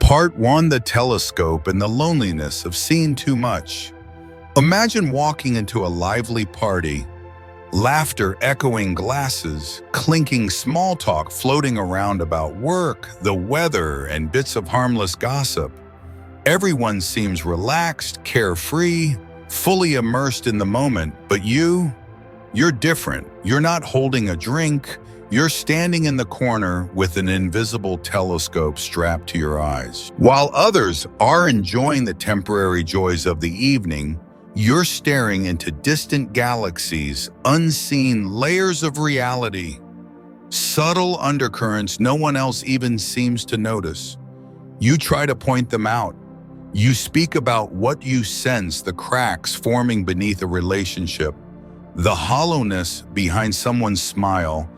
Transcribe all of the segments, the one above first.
Part 1: The Telescope and the Loneliness of Seeing Too Much. Imagine walking into a lively party, laughter echoing glasses, clinking small talk floating around about work, the weather, and bits of harmless gossip. Everyone seems relaxed, carefree, fully immersed in the moment, but you're different. You're not holding a drink. You're standing in the corner with an invisible telescope strapped to your eyes. While others are enjoying the temporary joys of the evening, you're staring into distant galaxies, unseen layers of reality, subtle undercurrents no one else even seems to notice. You try to point them out. You speak about what you sense, the cracks forming beneath a relationship, the hollowness behind someone's smile,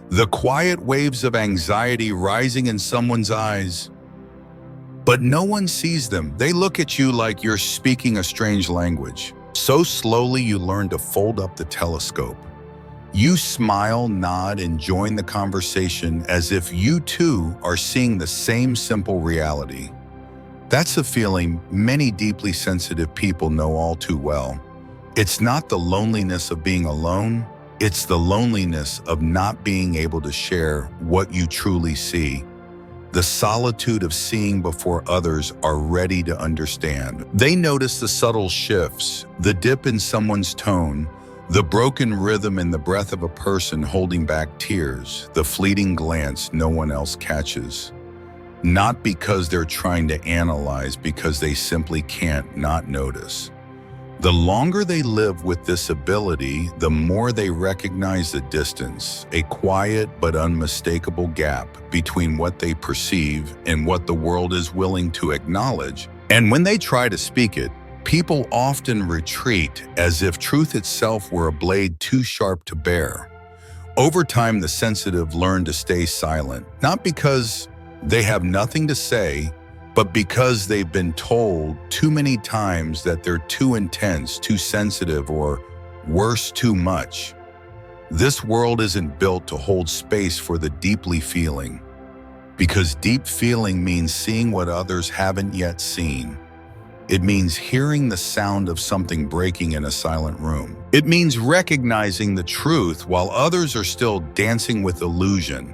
the quiet waves of anxiety rising in someone's eyes. But no one sees them. They look at you like you're speaking a strange language. So slowly you learn to fold up the telescope. You smile, nod, and join the conversation as if you too are seeing the same simple reality. That's a feeling many deeply sensitive people know all too well. It's not the loneliness of being alone. It's the loneliness of not being able to share what you truly see. The solitude of seeing before others are ready to understand. They notice the subtle shifts, the dip in someone's tone, the broken rhythm in the breath of a person holding back tears, the fleeting glance no one else catches. Not because they're trying to analyze, because they simply can't not notice. The longer they live with this ability, the more they recognize the distance, a quiet but unmistakable gap between what they perceive and what the world is willing to acknowledge. And when they try to speak it, people often retreat as if truth itself were a blade too sharp to bear. Over time, the sensitive learn to stay silent, not because they have nothing to say, but because they've been told too many times that they're too intense, too sensitive, or worse, too much. This world isn't built to hold space for the deeply feeling, because deep feeling means seeing what others haven't yet seen. It means hearing the sound of something breaking in a silent room. It means recognizing the truth while others are still dancing with illusion.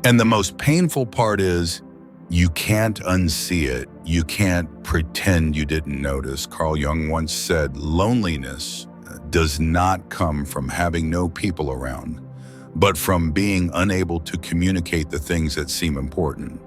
And the most painful part is, you can't unsee it. You can't pretend you didn't notice. Carl Jung once said, loneliness does not come from having no people around, but from being unable to communicate the things that seem important.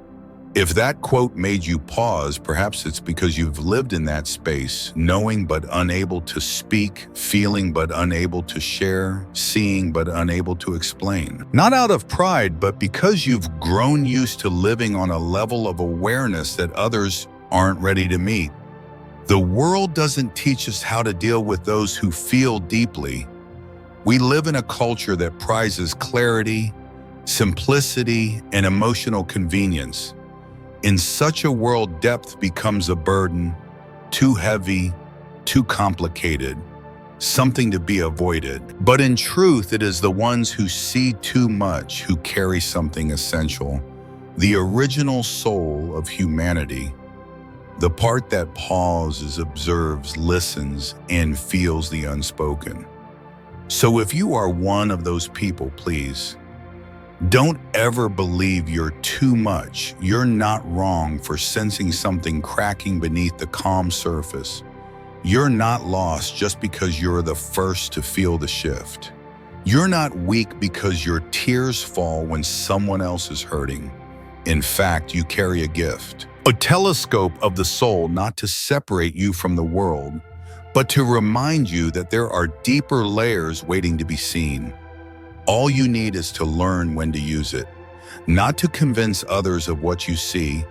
If that quote made you pause, perhaps it's because you've lived in that space, knowing but unable to speak, feeling but unable to share, seeing but unable to explain. Not out of pride, but because you've grown used to living on a level of awareness that others aren't ready to meet. The world doesn't teach us how to deal with those who feel deeply. We live in a culture that prizes clarity, simplicity, and emotional convenience. In such a world, depth becomes a burden, too heavy, too complicated, something to be avoided. But in truth, it is the ones who see too much who carry something essential, the original soul of humanity, the part that pauses, observes, listens, and feels the unspoken. So if you are one of those people, please, don't ever believe you're too much. You're not wrong for sensing something cracking beneath the calm surface. You're not lost just because you're the first to feel the shift. You're not weak because your tears fall when someone else is hurting. In fact, you carry a gift, a telescope of the soul, not to separate you from the world, but to remind you that there are deeper layers waiting to be seen. All you need is to learn when to use it, not to convince others of what you see,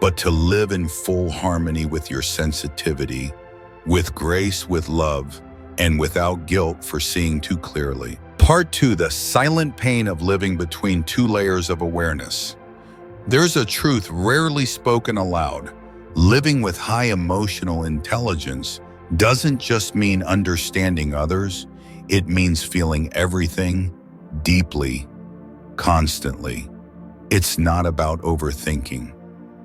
but to live in full harmony with your sensitivity, with grace, with love, and without guilt for seeing too clearly. Part 2: The Silent Pain of Living Between Two Layers of Awareness. There's a truth rarely spoken aloud. Living with high emotional intelligence doesn't just mean understanding others, it means feeling everything, deeply, constantly. It's not about overthinking.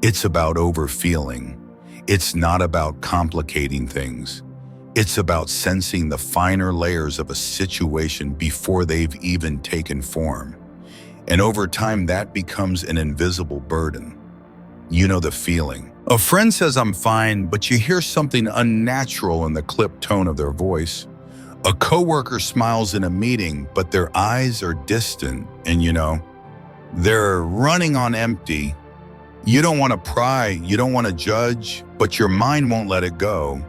It's about overfeeling. It's not about complicating things. It's about sensing the finer layers of a situation before they've even taken form. And over time, that becomes an invisible burden. You know the feeling. A friend says, "I'm fine," but you hear something unnatural in the clipped tone of their voice. A coworker smiles in a meeting, but their eyes are distant, and they're running on empty. You don't want to pry, you don't want to judge, but your mind won't let it go.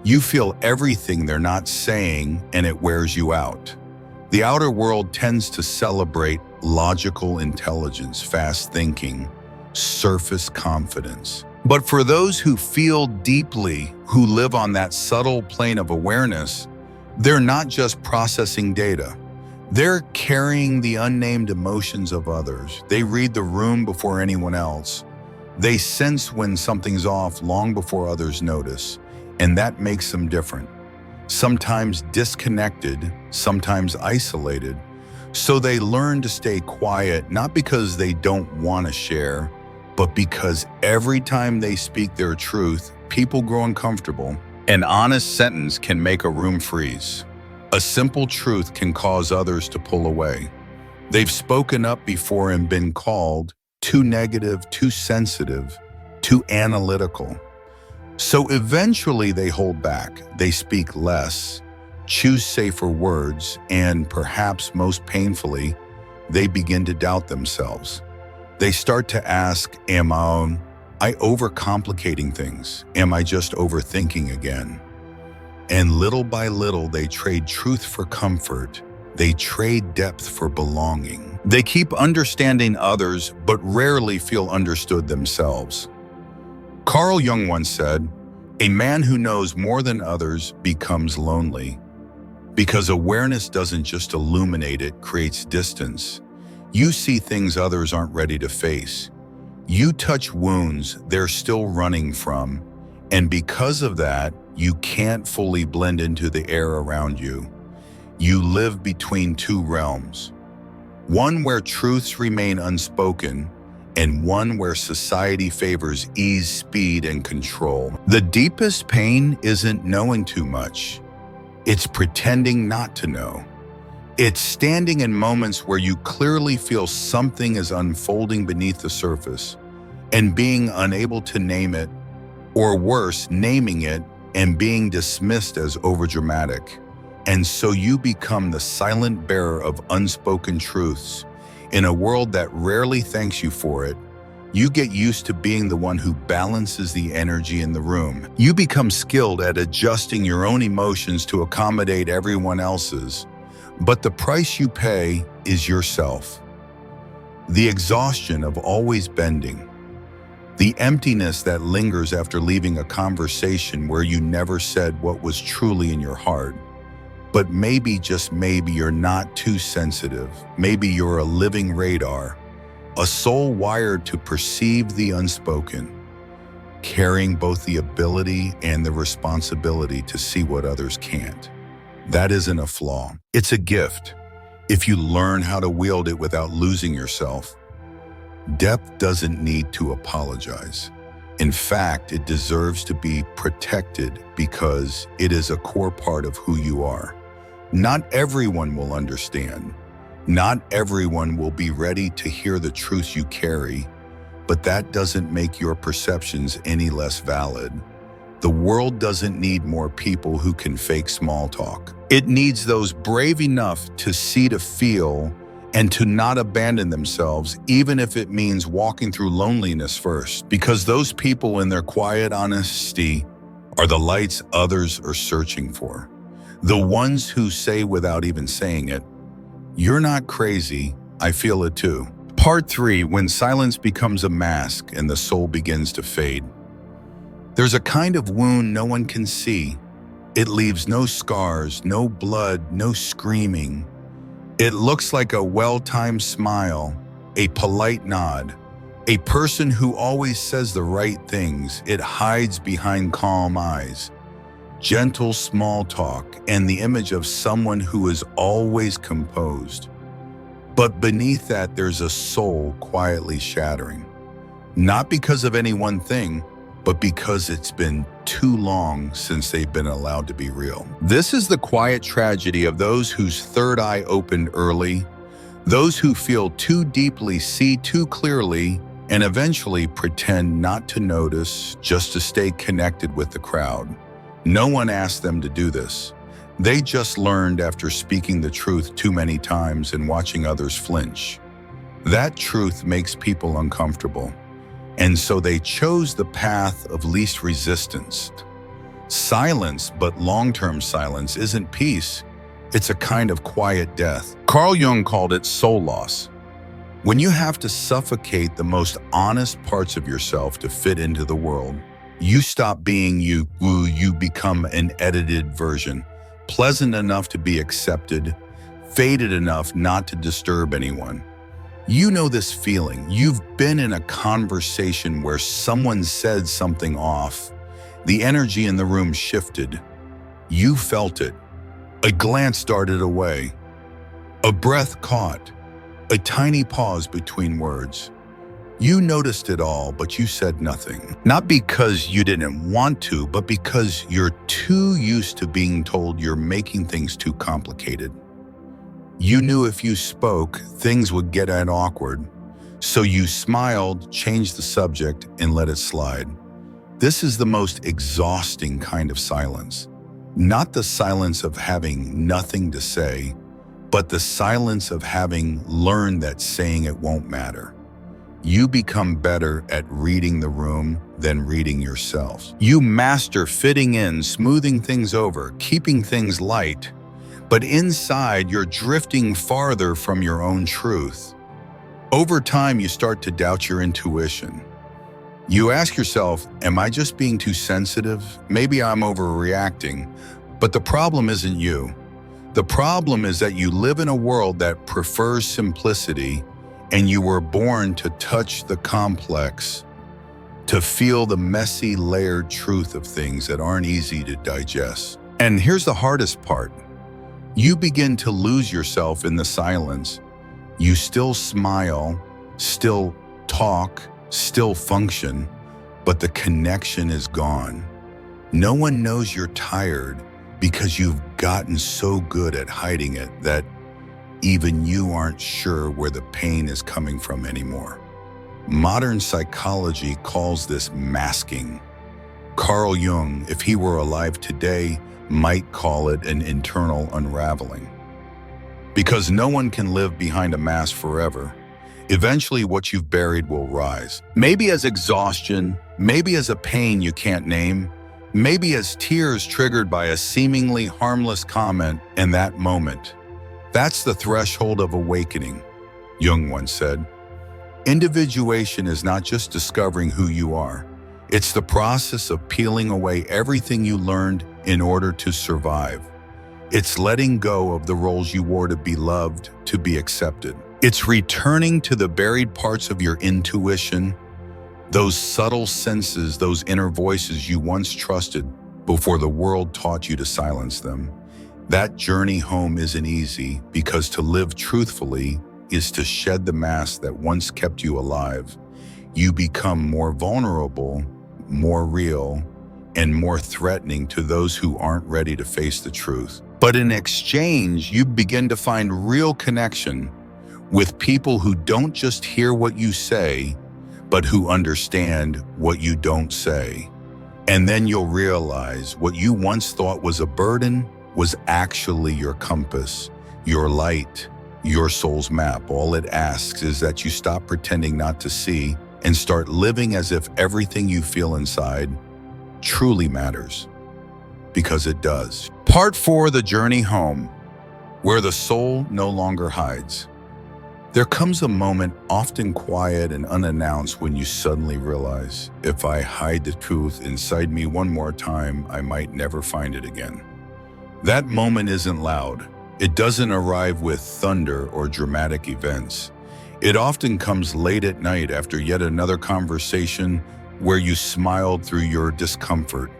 You feel everything they're not saying, and it wears you out. The outer world tends to celebrate logical intelligence, fast thinking, surface confidence. But for those who feel deeply, who live on that subtle plane of awareness, they're not just processing data. They're carrying the unnamed emotions of others. They read the room before anyone else. They sense when something's off long before others notice, and that makes them different. Sometimes disconnected, sometimes isolated. So they learn to stay quiet, not because they don't want to share, but because every time they speak their truth, people grow uncomfortable. An honest sentence can make a room freeze. A simple truth can cause others to pull away. They've spoken up before and been called too negative, too sensitive, too analytical. So eventually they hold back. They speak less, choose safer words, and perhaps most painfully, they begin to doubt themselves. They start to ask, am I overcomplicating things? Am I just overthinking again? And little by little, they trade truth for comfort. They trade depth for belonging. They keep understanding others, but rarely feel understood themselves. Carl Jung once said, "A man who knows more than others becomes lonely." Because awareness doesn't just illuminate, it creates distance. You see things others aren't ready to face. You touch wounds they're still running from, and because of that, you can't fully blend into the air around you. You live between two realms, one where truths remain unspoken, and one where society favors ease, speed, and control. The deepest pain isn't knowing too much. It's pretending not to know. It's standing in moments where you clearly feel something is unfolding beneath the surface and being unable to name it, or worse, naming it and being dismissed as overdramatic. And so you become the silent bearer of unspoken truths. In a world that rarely thanks you for it, you get used to being the one who balances the energy in the room. You become skilled at adjusting your own emotions to accommodate everyone else's. But the price you pay is yourself. The exhaustion of always bending. The emptiness that lingers after leaving a conversation where you never said what was truly in your heart. But maybe, just maybe, you're not too sensitive. Maybe you're a living radar, a soul wired to perceive the unspoken, carrying both the ability and the responsibility to see what others can't. That isn't a flaw. It's a gift, if you learn how to wield it without losing yourself. Depth doesn't need to apologize. In fact, it deserves to be protected because it is a core part of who you are. Not everyone will understand. Not everyone will be ready to hear the truths you carry, but that doesn't make your perceptions any less valid. The world doesn't need more people who can fake small talk. It needs those brave enough to see, to feel, and to not abandon themselves, even if it means walking through loneliness first. Because those people in their quiet honesty are the lights others are searching for. The ones who say without even saying it, "You're not crazy, I feel it too." Part 3, when silence becomes a mask and the soul begins to fade. There's a kind of wound no one can see. It leaves no scars, no blood, no screaming. It looks like a well-timed smile, a polite nod, a person who always says the right things. It hides behind calm eyes, gentle small talk, and the image of someone who is always composed. But beneath that, there's a soul quietly shattering. Not because of any one thing, but because it's been too long since they've been allowed to be real. This is the quiet tragedy of those whose third eye opened early, those who feel too deeply, see too clearly, and eventually pretend not to notice just to stay connected with the crowd. No one asked them to do this. They just learned after speaking the truth too many times and watching others flinch. That truth makes people uncomfortable, and so they chose the path of least resistance. Silence, but long-term silence, isn't peace. It's a kind of quiet death. Carl Jung called it soul loss. When you have to suffocate the most honest parts of yourself to fit into the world, you stop being you, you become an edited version, pleasant enough to be accepted, faded enough not to disturb anyone. You know this feeling. You've been in a conversation where someone said something off. The energy in the room shifted. You felt it. A glance darted away. A breath caught. A tiny pause between words. You noticed it all, but you said nothing. Not because you didn't want to, but because you're too used to being told you're making things too complicated. You knew if you spoke, things would get awkward. So you smiled, changed the subject, and let it slide. This is the most exhausting kind of silence. Not the silence of having nothing to say, but the silence of having learned that saying it won't matter. You become better at reading the room than reading yourself. You master fitting in, smoothing things over, keeping things light, but inside you're drifting farther from your own truth. Over time, you start to doubt your intuition. You ask yourself, am I just being too sensitive? Maybe I'm overreacting. But the problem isn't you. The problem is that you live in a world that prefers simplicity, and you were born to touch the complex, to feel the messy, layered truth of things that aren't easy to digest. And here's the hardest part. You begin to lose yourself in the silence. You still smile, still talk, still function, but the connection is gone. No one knows you're tired because you've gotten so good at hiding it that even you aren't sure where the pain is coming from anymore. Modern psychology calls this masking. Carl Jung, if he were alive today, might call it an internal unraveling. Because no one can live behind a mask forever. Eventually, what you've buried will rise. Maybe as exhaustion, maybe as a pain you can't name, maybe as tears triggered by a seemingly harmless comment in that moment. That's the threshold of awakening, Jung once said. Individuation is not just discovering who you are. It's the process of peeling away everything you learned in order to survive. It's letting go of the roles you wore to be loved, to be accepted. It's returning to the buried parts of your intuition, those subtle senses, those inner voices you once trusted before the world taught you to silence them. That journey home isn't easy because to live truthfully is to shed the mask that once kept you alive. You become more vulnerable, more real, and more threatening to those who aren't ready to face the truth. But in exchange, you begin to find real connection with people who don't just hear what you say, but who understand what you don't say. And then you'll realize what you once thought was a burden was actually your compass, your light, your soul's map. All it asks is that you stop pretending not to see and start living as if everything you feel inside truly matters. Because it does. Part 4, the journey home, where the soul no longer hides. There comes a moment, often quiet and unannounced, when you suddenly realize, if I hide the truth inside me one more time, I might never find it again. That moment isn't loud. It doesn't arrive with thunder or dramatic events. It often comes late at night after yet another conversation where you smiled through your discomfort,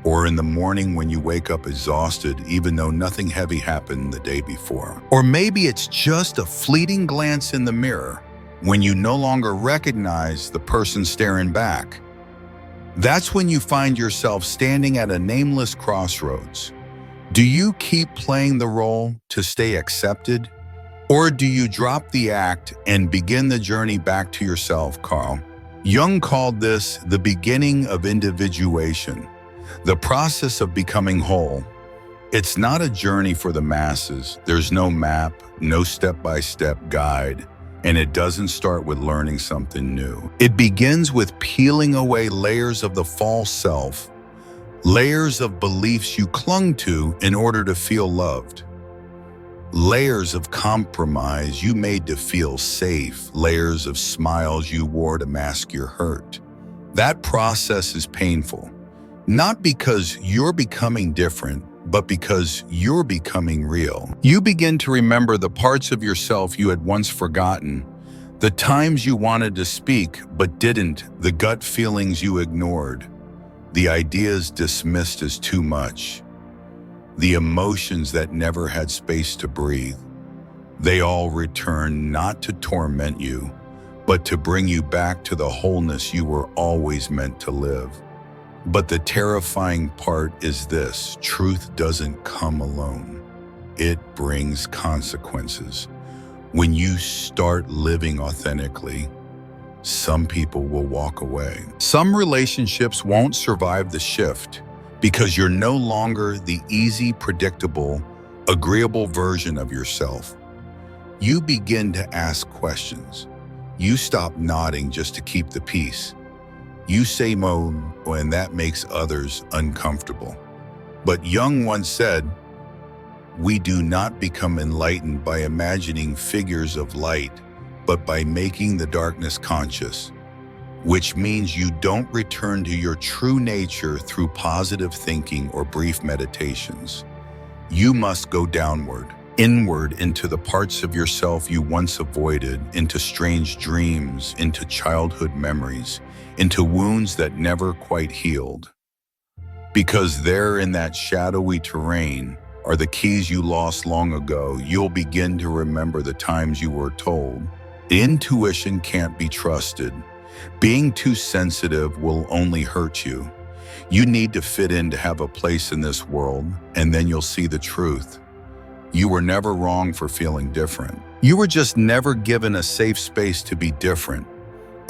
or in the morning when you wake up exhausted even though nothing heavy happened the day before. Or maybe it's just a fleeting glance in the mirror, when you no longer recognize the person staring back. That's when you find yourself standing at a nameless crossroads. Do you keep playing the role to stay accepted? Or do you drop the act and begin the journey back to yourself, Carl? Jung called this the beginning of individuation, the process of becoming whole. It's not a journey for the masses. There's no map, no step-by-step guide, and it doesn't start with learning something new. It begins with peeling away layers of the false self, layers of beliefs you clung to in order to feel loved, layers of compromise you made to feel safe, layers of smiles you wore to mask your hurt. That process is painful, not because you're becoming different, but because you're becoming real. You begin to remember the parts of yourself you had once forgotten, the times you wanted to speak but didn't, the gut feelings you ignored, the ideas dismissed as too much, the emotions that never had space to breathe. They all return not to torment you, but to bring you back to the wholeness you were always meant to live. But the terrifying part is this: truth doesn't come alone. It brings consequences. When you start living authentically, some people will walk away. Some relationships won't survive the shift because you're no longer the easy, predictable, agreeable version of yourself. You begin to ask questions. You stop nodding just to keep the peace. You say no when that makes others uncomfortable. But Jung once said, "We do not become enlightened by imagining figures of light, but by making the darkness conscious," which means you don't return to your true nature through positive thinking or brief meditations. You must go downward, inward into the parts of yourself you once avoided, into strange dreams, into childhood memories, into wounds that never quite healed. Because there in that shadowy terrain are the keys you lost long ago. You'll begin to remember the times you were told, "Intuition can't be trusted. Being too sensitive will only hurt you. You need to fit in to have a place in this world, and then you'll see the truth. You were never wrong for feeling different. You were just never given a safe space to be different."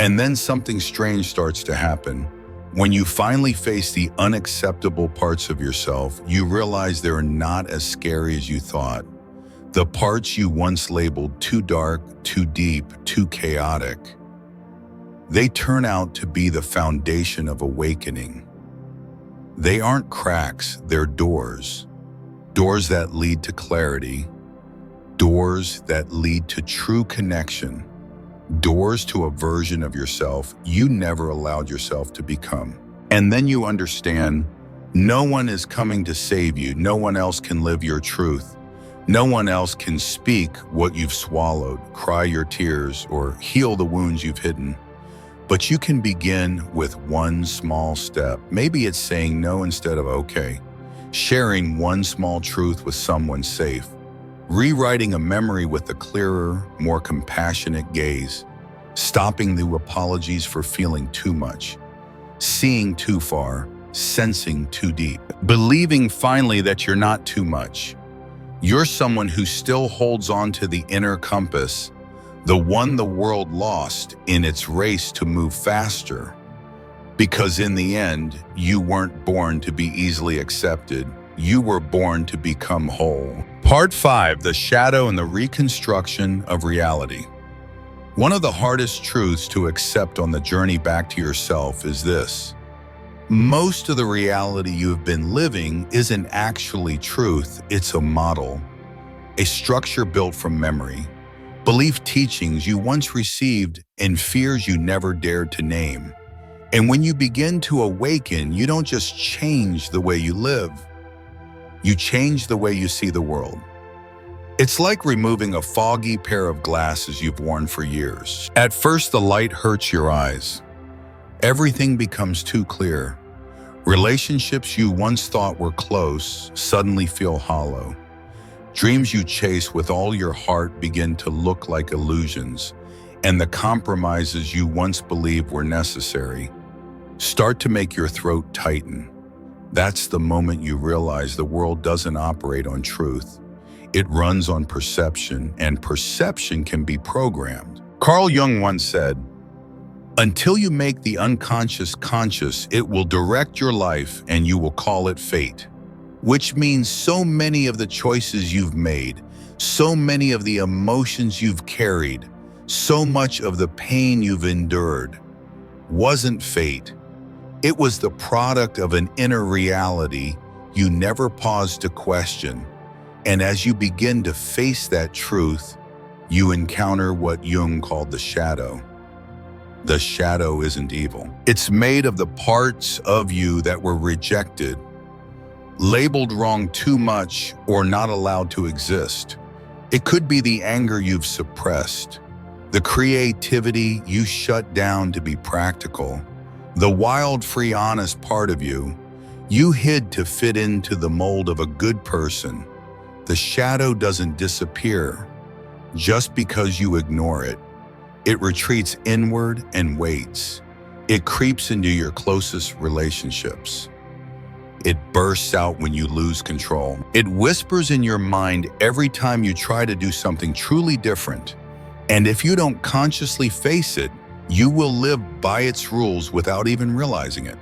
And then something strange starts to happen. When you finally face the unacceptable parts of yourself, you realize they're not as scary as you thought. The parts you once labeled too dark, too deep, too chaotic, they turn out to be the foundation of awakening. They aren't cracks, they're doors. Doors that lead to clarity, doors that lead to true connection, doors to a version of yourself you never allowed yourself to become. And then you understand, no one is coming to save you. No one else can live your truth. No one else can speak what you've swallowed, cry your tears, or heal the wounds you've hidden. But you can begin with one small step. Maybe it's saying no instead of okay, sharing one small truth with someone safe, rewriting a memory with a clearer, more compassionate gaze, stopping the apologies for feeling too much, seeing too far, sensing too deep, believing finally that you're not too much. You're someone who still holds on to the inner compass, the one the world lost in its race to move faster. Because in the end, you weren't born to be easily accepted. You were born to become whole. Part 5, the shadow and the reconstruction of reality. One of the hardest truths to accept on the journey back to yourself is this: most of the reality you have been living isn't actually truth, it's a model, a structure built from memory, belief teachings you once received, and fears you never dared to name. And when you begin to awaken, you don't just change the way you live, you change the way you see the world. It's like removing a foggy pair of glasses you've worn for years. At first, the light hurts your eyes. Everything becomes too clear. Relationships you once thought were close suddenly feel hollow. Dreams you chase with all your heart begin to look like illusions. and the compromises you once believed were necessary start to make your throat tighten. That's the moment you realize the world doesn't operate on truth. It runs on perception, and perception can be programmed. Carl Jung once said, "Until you make the unconscious conscious, it will direct your life and you will call it fate." Which means so many of the choices you've made, so many of the emotions you've carried, so much of the pain you've endured wasn't fate. It was the product of an inner reality you never paused to question. And as you begin to face that truth, you encounter what Jung called the shadow. The shadow isn't evil. It's made of the parts of you that were rejected, labeled wrong too much, or not allowed to exist. It could be the anger you've suppressed, the creativity you shut down to be practical, the wild, free, honest part of you hid to fit into the mold of a good person. The shadow doesn't disappear just because you ignore it. It retreats inward and waits. It creeps into your closest relationships. It bursts out when you lose control. It whispers in your mind every time you try to do something truly different. And if you don't consciously face it, you will live by its rules without even realizing it.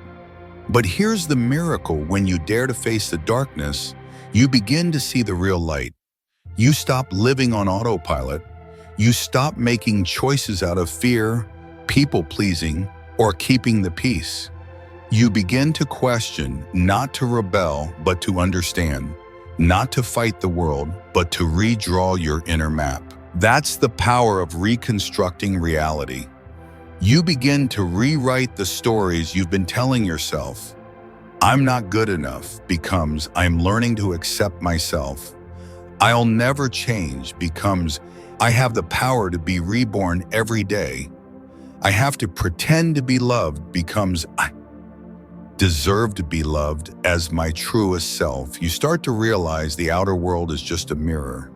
But here's the miracle: when you dare to face the darkness, you begin to see the real light. You stop living on autopilot. You stop making choices out of fear, people-pleasing, or keeping the peace. You begin to question, not to rebel, but to understand, not to fight the world, but to redraw your inner map. That's the power of reconstructing reality. You begin to rewrite the stories you've been telling yourself. "I'm not good enough" becomes "I'm learning to accept myself." "I'll never change" becomes "I have the power to be reborn every day." "I have to pretend to be loved" becomes "I deserve to be loved as my truest self." You start to realize the outer world is just a mirror,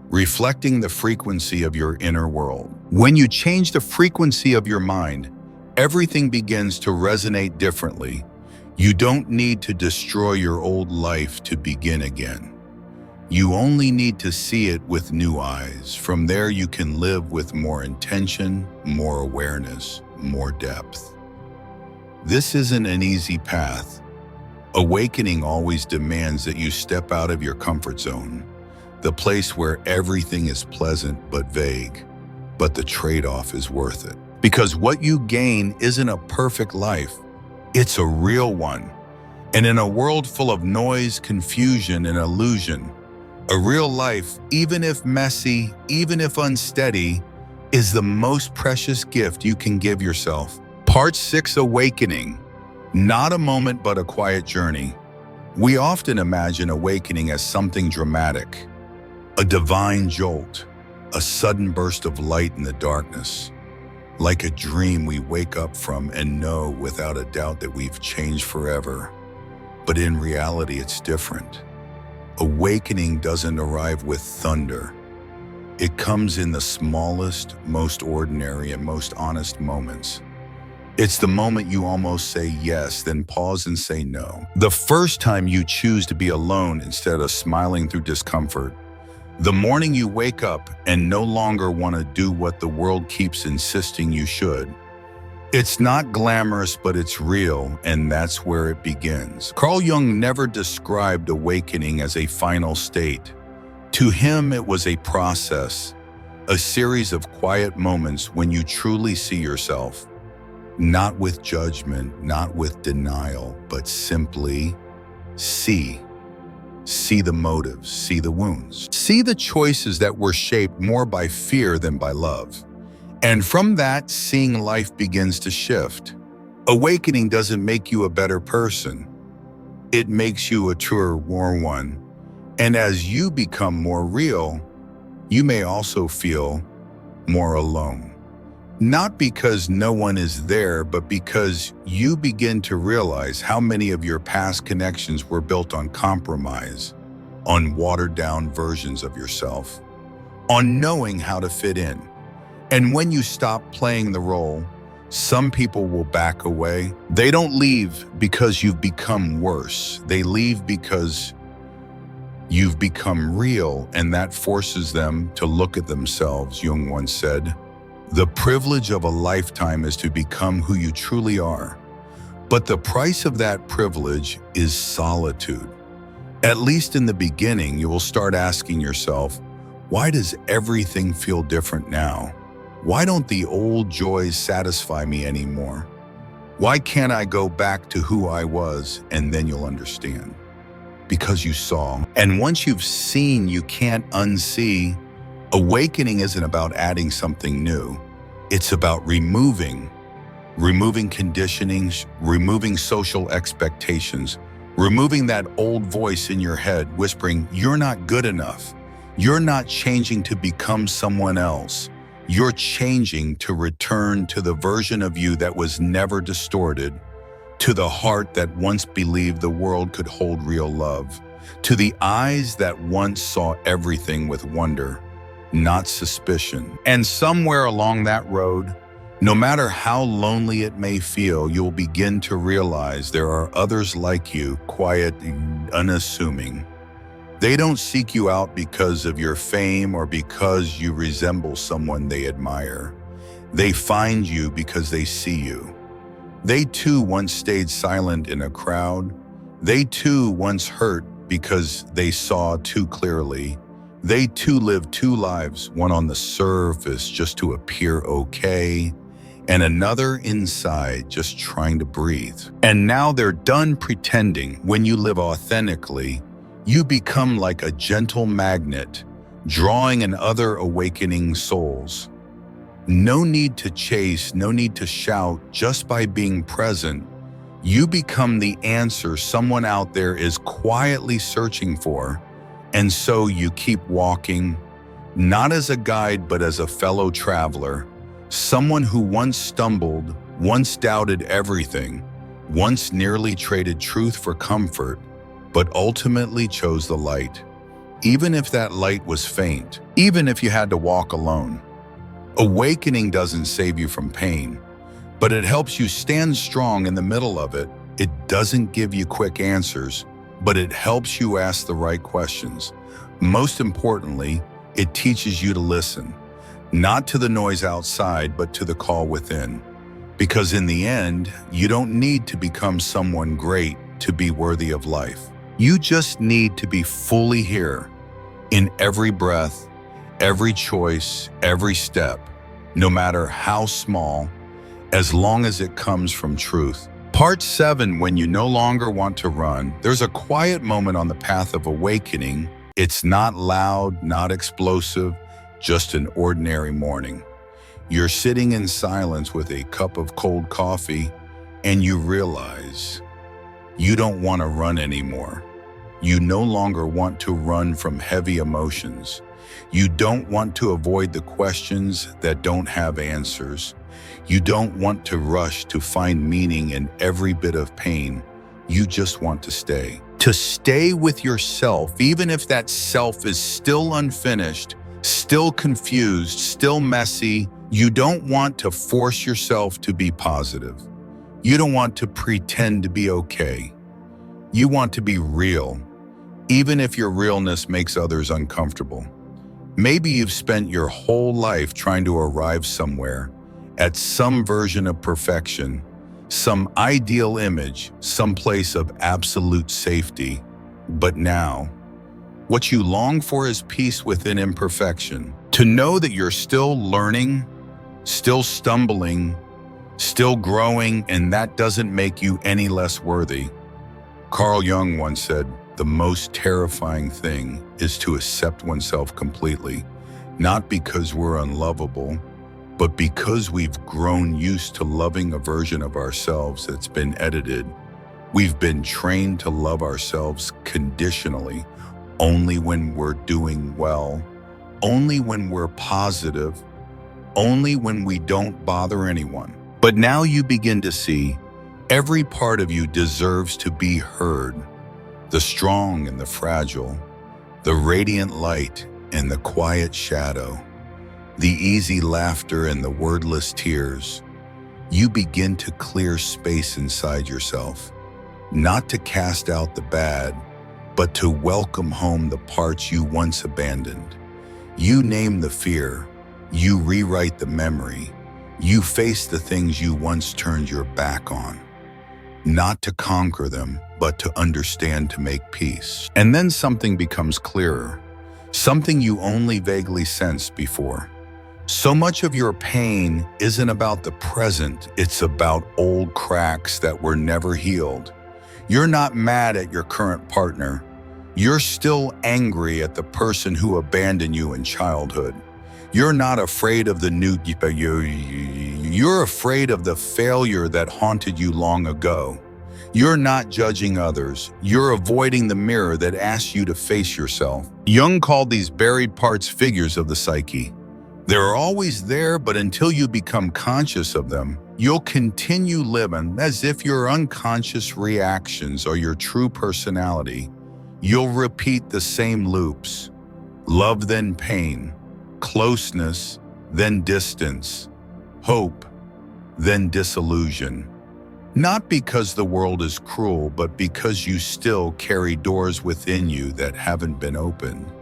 reflecting the frequency of your inner world. When you change the frequency of your mind, everything begins to resonate differently. You don't need to destroy your old life to begin again. You only need to see it with new eyes. From there, you can live with more intention, more awareness, more depth. This isn't an easy path. Awakening always demands that you step out of your comfort zone, the place where everything is pleasant but vague, but the trade-off is worth it. Because what you gain isn't a perfect life, it's a real one. And in a world full of noise, confusion, and illusion, a real life, even if messy, even if unsteady, is the most precious gift you can give yourself. Part 6: Awakening. Not a moment, but a quiet journey. We often imagine awakening as something dramatic, a divine jolt, a sudden burst of light in the darkness, like a dream we wake up from and know without a doubt that we've changed forever. But in reality, it's different. Awakening doesn't arrive with thunder. It comes in the smallest, most ordinary, and most honest moments. It's the moment you almost say yes, then pause and say no. The first time you choose to be alone instead of smiling through discomfort. The morning you wake up and no longer want to do what the world keeps insisting you should. It's not glamorous, but it's real, and that's where it begins. Carl Jung never described awakening as a final state. To him, it was a process, a series of quiet moments when you truly see yourself. Not with judgment, not with denial, but simply see. See the motives, see the wounds. See the choices that were shaped more by fear than by love. And from that, seeing life begins to shift. Awakening doesn't make you a better person. It makes you a truer, more one. And as you become more real, you may also feel more alone. Not because no one is there, but because you begin to realize how many of your past connections were built on compromise, on watered-down versions of yourself, on knowing how to fit in. And when you stop playing the role, some people will back away. They don't leave because you've become worse. They leave because you've become real, and that forces them to look at themselves. Jung once said, "The privilege of a lifetime is to become who you truly are. But the price of that privilege is solitude." At least in the beginning, you will start asking yourself, why does everything feel different now? Why don't the old joys satisfy me anymore? Why can't I go back to who I was? And then you'll understand. Because you saw. And once you've seen, you can't unsee. Awakening isn't about adding something new. It's about removing conditionings, removing social expectations, removing that old voice in your head whispering, "You're not good enough. You're not changing to become someone else. You're changing to return to the version of you that was never distorted, to the heart that once believed the world could hold real love, to the eyes that once saw everything with wonder, not suspicion." And somewhere along that road, no matter how lonely it may feel, you'll begin to realize there are others like you, quiet, unassuming. They don't seek you out because of your fame or because you resemble someone they admire. They find you because they see you. They too once stayed silent in a crowd. They too once hurt because they saw too clearly. They too lived two lives, one on the surface just to appear okay, and another inside just trying to breathe. And now they're done pretending. When you live authentically, you become like a gentle magnet, drawing in other awakening souls. No need to chase, no need to shout. Just by being present, you become the answer someone out there is quietly searching for. And so you keep walking, not as a guide, but as a fellow traveler, someone who once stumbled, once doubted everything, once nearly traded truth for comfort, but ultimately chose the light, even if that light was faint, even if you had to walk alone. Awakening doesn't save you from pain, but it helps you stand strong in the middle of it. It doesn't give you quick answers, but it helps you ask the right questions. Most importantly, it teaches you to listen, not to the noise outside, but to the call within. Because in the end, you don't need to become someone great to be worthy of life. You just need to be fully here, in every breath, every choice, every step, no matter how small, as long as it comes from truth. Part 7, when you no longer want to run, there's a quiet moment on the path of awakening. It's not loud, not explosive, just an ordinary morning. You're sitting in silence with a cup of cold coffee, and you realize you don't want to run anymore. You no longer want to run from heavy emotions. You don't want to avoid the questions that don't have answers. You don't want to rush to find meaning in every bit of pain. You just want to stay. To stay with yourself, even if that self is still unfinished, still confused, still messy. You don't want to force yourself to be positive. You don't want to pretend to be okay. You want to be real, even if your realness makes others uncomfortable. Maybe you've spent your whole life trying to arrive somewhere, at some version of perfection, some ideal image, some place of absolute safety. But now, what you long for is peace within imperfection. To know that you're still learning, still stumbling, still growing, and that doesn't make you any less worthy. Carl Jung once said, "The most terrifying thing is to accept oneself completely, not because we're unlovable, but because we've grown used to loving a version of ourselves that's been edited. We've been trained to love ourselves conditionally, only when we're doing well, only when we're positive, only when we don't bother anyone." But now you begin to see every part of you deserves to be heard. The strong and the fragile, the radiant light and the quiet shadow, the easy laughter and the wordless tears, you begin to clear space inside yourself, not to cast out the bad, but to welcome home the parts you once abandoned. You name the fear, you rewrite the memory, you face the things you once turned your back on, not to conquer them, but to understand, to make peace. And then something becomes clearer, something you only vaguely sensed before. So much of your pain isn't about the present, it's about old cracks that were never healed. You're not mad at your current partner. You're still angry at the person who abandoned you in childhood. You're not afraid of the new you're afraid of the failure that haunted you long ago. You're not judging others. You're avoiding the mirror that asks you to face yourself. Jung called these buried parts figures of the psyche. They're always there, but until you become conscious of them, you'll continue living as if your unconscious reactions are your true personality. You'll repeat the same loops. Love, then pain. Closeness, then distance. Hope, then disillusion. Not because the world is cruel, but because you still carry doors within you that haven't been opened.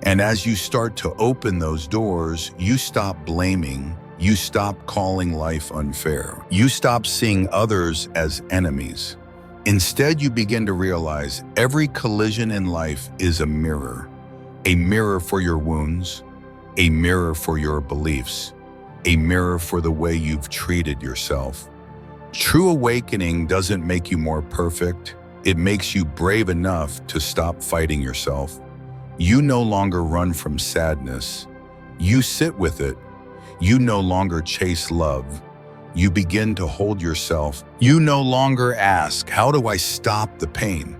And as you start to open those doors, you stop blaming, you stop calling life unfair, you stop seeing others as enemies. Instead, you begin to realize every collision in life is a mirror for your wounds, a mirror for your beliefs, a mirror for the way you've treated yourself. True awakening doesn't make you more perfect, it makes you brave enough to stop fighting yourself. You no longer run from sadness. You sit with it. You no longer chase love. You begin to hold yourself. You no longer ask, how do I stop the pain?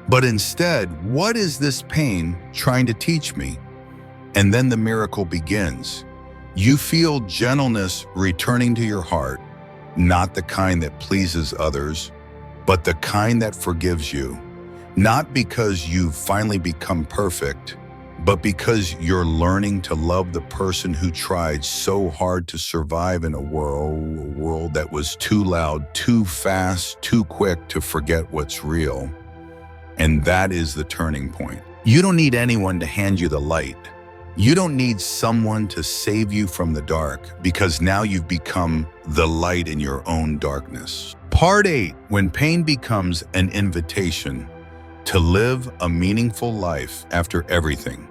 But instead, what is this pain trying to teach me? And then the miracle begins. You feel gentleness returning to your heart, not the kind that pleases others, but the kind that forgives you. Not because you've finally become perfect, but because you're learning to love the person who tried so hard to survive in a world that was too loud, too fast, too quick to forget what's real. And that is the turning point. You don't need anyone to hand you the light. You don't need someone to save you from the dark, because now you've become the light in your own darkness. Part 8, when pain becomes an invitation to live a meaningful life after everything.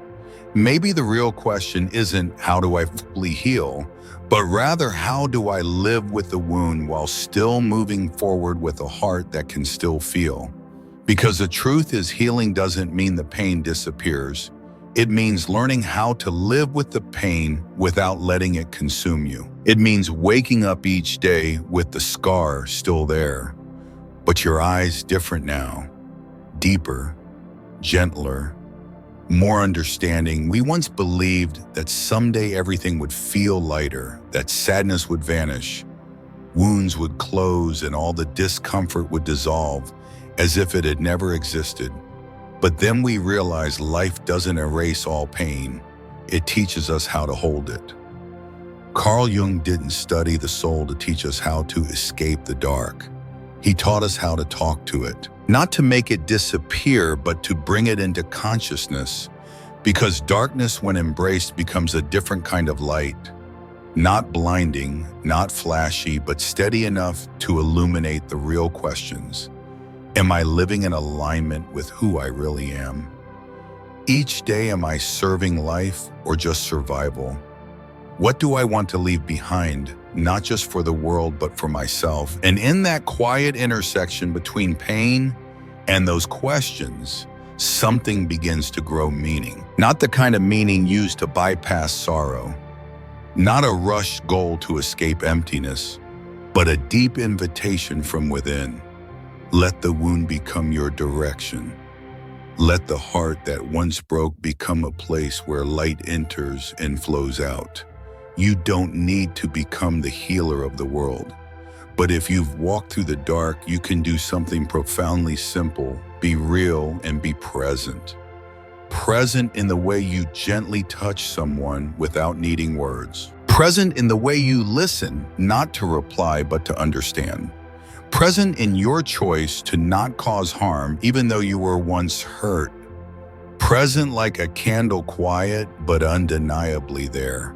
Maybe the real question isn't how do I fully heal, but rather how do I live with the wound while still moving forward with a heart that can still feel? Because the truth is, healing doesn't mean the pain disappears. It means learning how to live with the pain without letting it consume you. It means waking up each day with the scar still there, but your eyes different now. Deeper, gentler, more understanding. We once believed that someday everything would feel lighter, that sadness would vanish, wounds would close, and all the discomfort would dissolve as if it had never existed. But then we realized life doesn't erase all pain, it teaches us how to hold it. Carl Jung didn't study the soul to teach us how to escape the dark. He taught us how to talk to it. Not to make it disappear, but to bring it into consciousness, because darkness, when embraced, becomes a different kind of light. Not blinding, not flashy, but steady enough to illuminate the real questions. Am I living in alignment with who I really am? Each day, am I serving life or just survival? What do I want to leave behind, not just for the world, but for myself? And in that quiet intersection between pain and those questions, something begins to grow meaning. Not the kind of meaning used to bypass sorrow, not a rushed goal to escape emptiness, but a deep invitation from within. Let the wound become your direction. Let the heart that once broke become a place where light enters and flows out. You don't need to become the healer of the world. But if you've walked through the dark, you can do something profoundly simple. Be real and be present. present in the way you gently touch someone without needing words. Present in the way you listen, not to reply but to understand. Present in your choice to not cause harm even though you were once hurt. Present like a candle, quiet but undeniably there.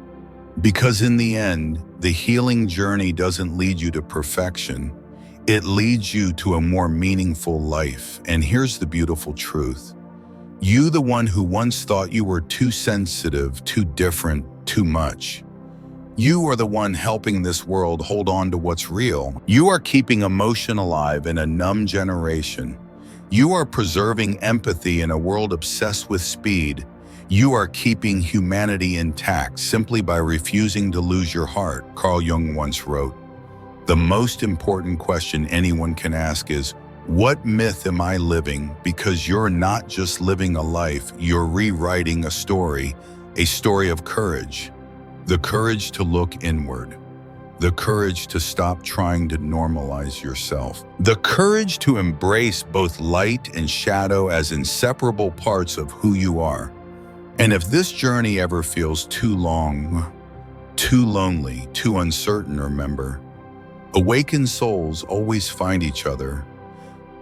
Because in the end, the healing journey doesn't lead you to perfection. It leads you to a more meaningful life. And here's the beautiful truth. You, the one who once thought you were too sensitive, too different, too much. You are the one helping this world hold on to what's real. You are keeping emotion alive in a numb generation. You are preserving empathy in a world obsessed with speed. You are keeping humanity intact simply by refusing to lose your heart, Carl Jung once wrote. The most important question anyone can ask is, what myth am I living? Because you're not just living a life, you're rewriting a story of courage. The courage to look inward. The courage to stop trying to normalize yourself. The courage to embrace both light and shadow as inseparable parts of who you are. And if this journey ever feels too long, too lonely, too uncertain, remember, awakened souls always find each other,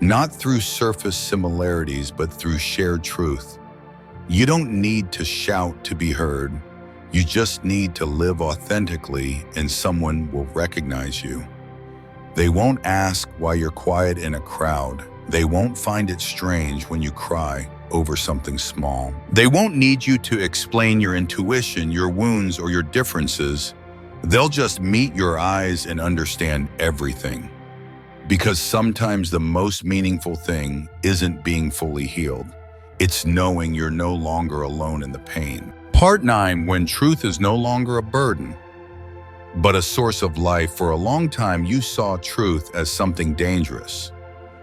not through surface similarities, but through shared truth. You don't need to shout to be heard. You just need to live authentically and someone will recognize you. They won't ask why you're quiet in a crowd. They won't find it strange when you cry over something small. They won't need you to explain your intuition, your wounds, or your differences. They'll just meet your eyes and understand everything. Because sometimes the most meaningful thing isn't being fully healed. It's knowing you're no longer alone in the pain. Part 9, when truth is no longer a burden, but a source of life. For a long time, you saw truth as something dangerous.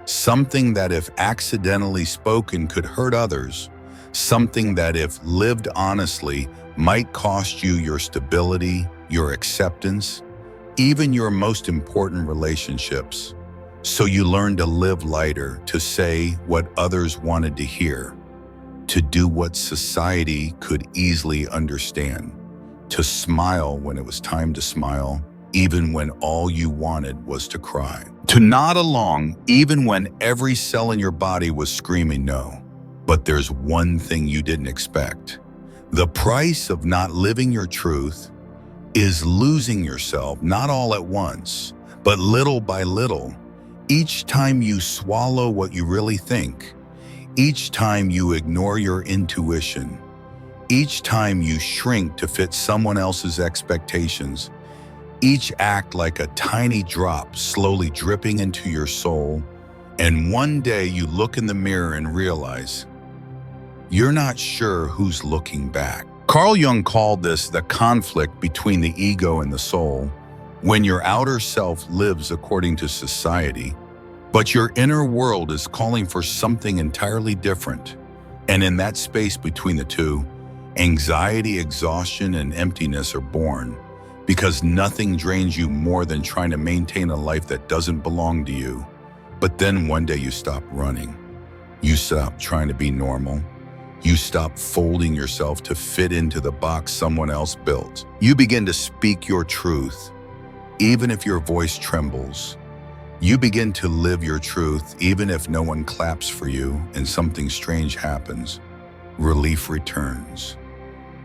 Something that if accidentally spoken could hurt others. Something that if lived honestly might cost you your stability, your acceptance, even your most important relationships. So you learned to live lighter, to say what others wanted to hear, to do what society could easily understand, to smile when it was time to smile, even when all you wanted was to cry, to nod along even when every cell in your body was screaming no. But there's one thing you didn't expect. The price of not living your truth is losing yourself, not all at once, but little by little. Each time you swallow what you really think, each time you ignore your intuition, each time you shrink to fit someone else's expectations, each act like a tiny drop slowly dripping into your soul, and one day you look in the mirror and realize you're not sure who's looking back. Carl Jung called this the conflict between the ego and the soul, when your outer self lives according to society, but your inner world is calling for something entirely different. And in that space between the two, anxiety, exhaustion, and emptiness are born, because nothing drains you more than trying to maintain a life that doesn't belong to you. But then one day you stop running. You stop trying to be normal. You stop folding yourself to fit into the box someone else built. You begin to speak your truth, even if your voice trembles. You begin to live your truth, even if no one claps for you and something strange happens. Relief returns.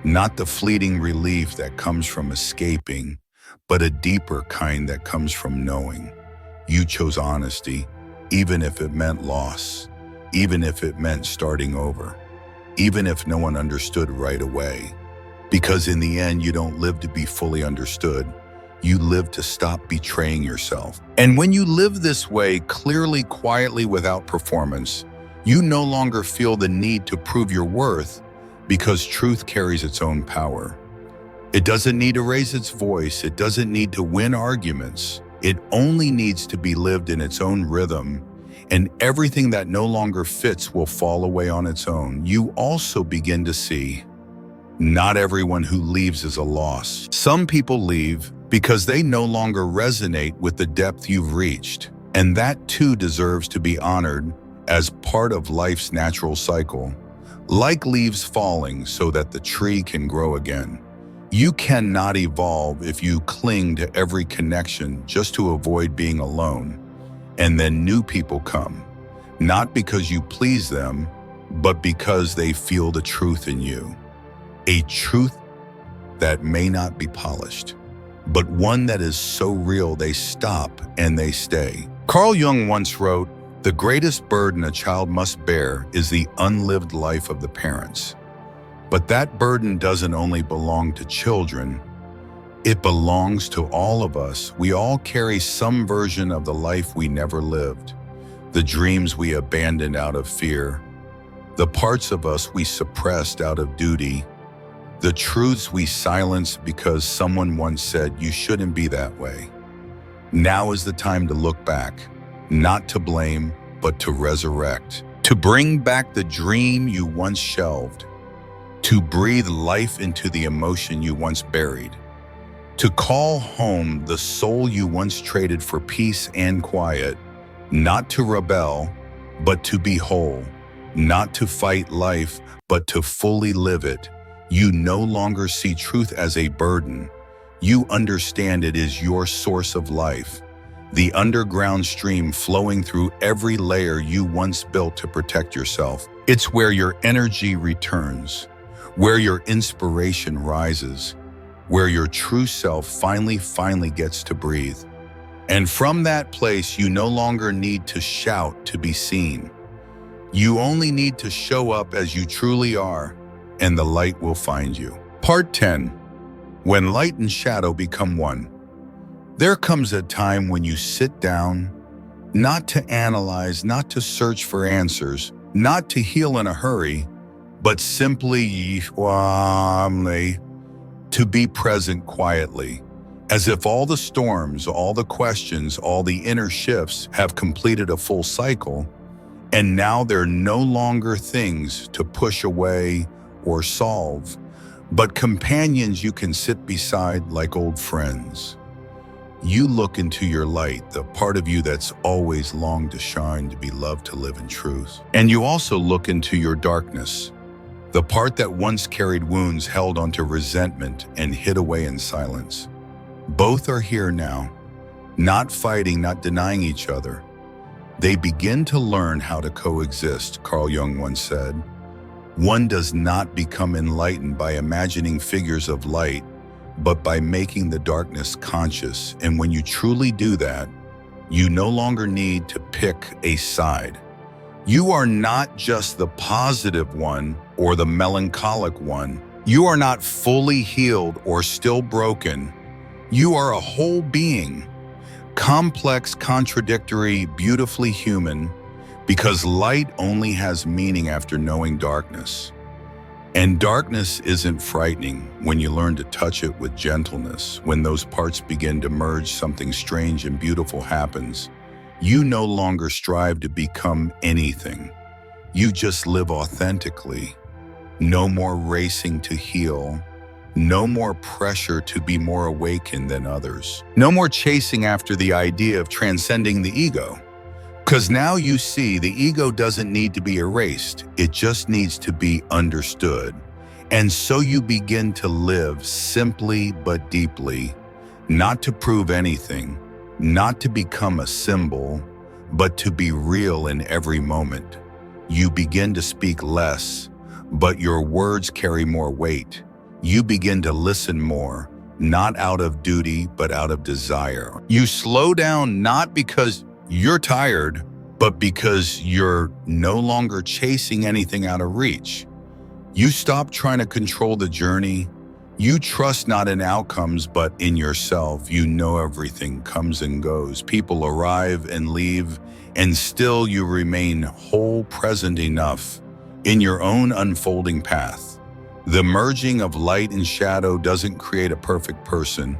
Not the fleeting relief that comes from escaping, but a deeper kind that comes from knowing. You chose honesty, even if it meant loss, even if it meant starting over, even if no one understood right away. Because in the end, you don't live to be fully understood. You live to stop betraying yourself. And when you live this way, clearly, quietly, without performance, you no longer feel the need to prove your worth, because truth carries its own power. It doesn't need to raise its voice. It doesn't need to win arguments. It only needs to be lived in its own rhythm, and everything that no longer fits will fall away on its own. You also begin to see, not everyone who leaves is a loss. Some people leave because they no longer resonate with the depth you've reached, and that too deserves to be honored as part of life's natural cycle. like leaves falling so that the tree can grow again. You cannot evolve if you cling to every connection just to avoid being alone. And then new people come, not because you please them, but because they feel the truth in you. A truth that may not be polished, but one that is so real they stop and they stay. Carl Jung once wrote, "The greatest burden a child must bear is the unlived life of the parents." But that burden doesn't only belong to children, it belongs to all of us. We all carry some version of the life we never lived, the dreams we abandoned out of fear, the parts of us we suppressed out of duty, the truths we silenced because someone once said you shouldn't be that way. Now is the time to look back, not to blame, but to resurrect, to bring back the dream you once shelved, to breathe life into the emotion you once buried, to call home the soul you once traded for peace and quiet, not to rebel, but to be whole, not to fight life, but to fully live it. You no longer see truth as a burden. You understand it is your source of life, the underground stream flowing through every layer you once built to protect yourself. It's where your energy returns, where your inspiration rises, where your true self finally gets to breathe. And from that place, you no longer need to shout to be seen. You only need to show up as you truly are, and the light will find you. Part 10. When light and shadow become one. There comes a time when you sit down, not to analyze, not to search for answers, not to heal in a hurry, but simply to be present quietly, as if all the storms, all the questions, all the inner shifts have completed a full cycle, and now they're no longer things to push away or solve, but companions you can sit beside like old friends. You look into your light, the part of you that's always longed to shine, to be loved, to live in truth. And you also look into your darkness, the part that once carried wounds, held onto resentment, and hid away in silence. Both are here now, not fighting, not denying each other. They begin to learn how to coexist, Carl Jung once said. One does not become enlightened by imagining figures of light, but by making the darkness conscious. And when you truly do that, you no longer need to pick a side. You are not just the positive one or the melancholic one. You are not fully healed or still broken. You are a whole being, complex, contradictory, beautifully human, because light only has meaning after knowing darkness. And darkness isn't frightening when you learn to touch it with gentleness. When those parts begin to merge, something strange and beautiful happens. You no longer strive to become anything. You just live authentically. No more racing to heal. No more pressure to be more awakened than others. No more chasing after the idea of transcending the ego. Because now you see the ego doesn't need to be erased. It just needs to be understood. And so you begin to live simply but deeply, not to prove anything, not to become a symbol, but to be real in every moment. You begin to speak less, but your words carry more weight. You begin to listen more, not out of duty, but out of desire. You slow down not because you're tired, but because you're no longer chasing anything out of reach. You stop trying to control the journey. You trust not in outcomes, but in yourself. You know everything comes and goes. People arrive and leave, and still you remain whole, present enough in your own unfolding path. The merging of light and shadow doesn't create a perfect person.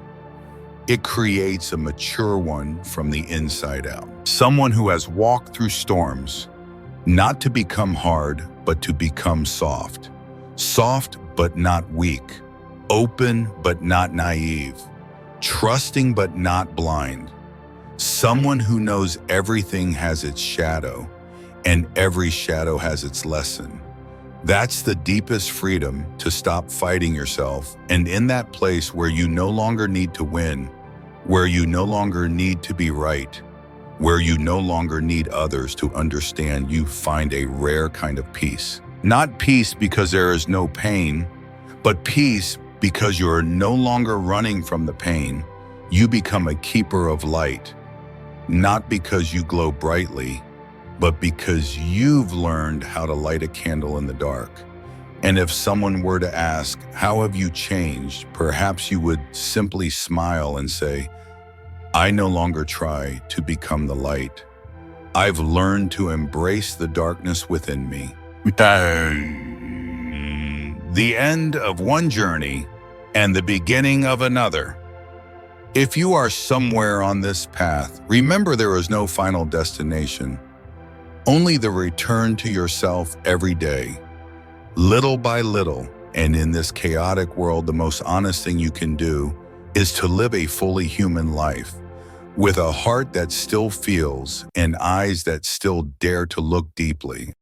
It creates a mature one from the inside out. Someone who has walked through storms, not to become hard, but to become soft. Soft, but not weak. Open, but not naive. Trusting, but not blind. Someone who knows everything has its shadow, and every shadow has its lesson. That's the deepest freedom, to stop fighting yourself, and in that place where you no longer need to win, where you no longer need to be right, where you no longer need others to understand, you find a rare kind of peace. Not peace because there is no pain, but peace because you are no longer running from the pain. You become a keeper of light, not because you glow brightly, but because you've learned how to light a candle in the dark. And if someone were to ask, how have you changed? Perhaps you would simply smile and say, I no longer try to become the light. I've learned to embrace the darkness within me. The end of one journey and the beginning of another. If you are somewhere on this path, remember there is no final destination. Only the return to yourself every day, little by little. And in this chaotic world, the most honest thing you can do is to live a fully human life, with a heart that still feels and eyes that still dare to look deeply.